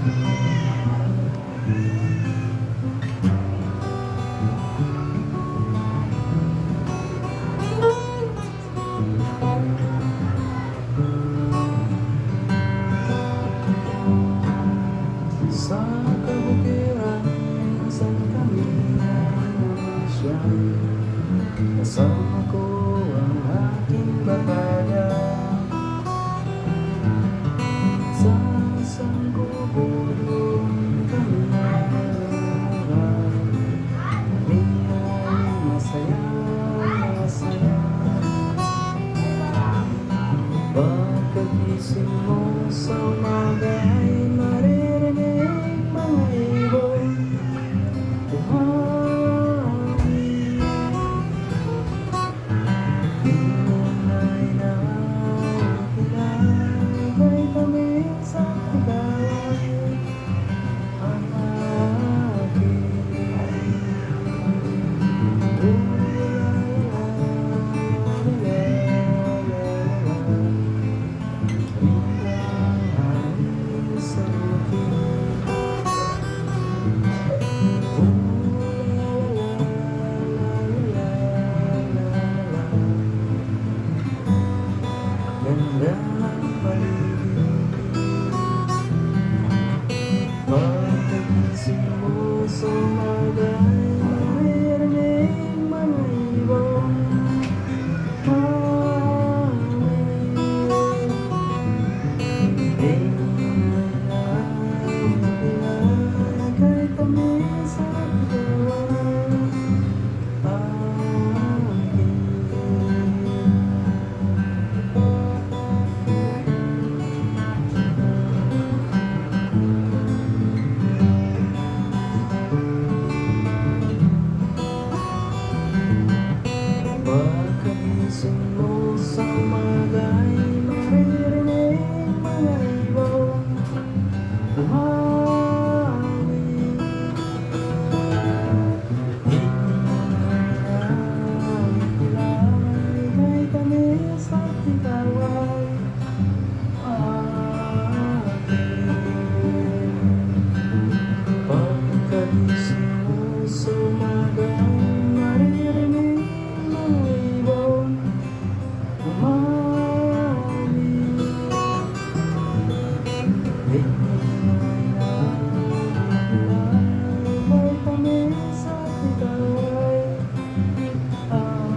Sa kabukiran, minsan kami namasyal. Kasama ko ang aking barkada. Sa isang kubulong kami namuran. Kami ay masaya, masaya. Pagkagising mo sa umaga ay maririnig mga ibon buhangin. Inay na kilay kami sa pagkain ang aking ganda ng paligid. Pagkagising mo sa umaga ay maririnig mga ibon hangin. Ingay kay kami sa bawat aking. Pagkagising mo sa umaga ay maririnig mga ibon buhangin. Inay kay kami sa tigaway aking. Pagkagising mo sa umaga ay maririnig mga ibon humangin. Inay na kay kami sa tigaway aking.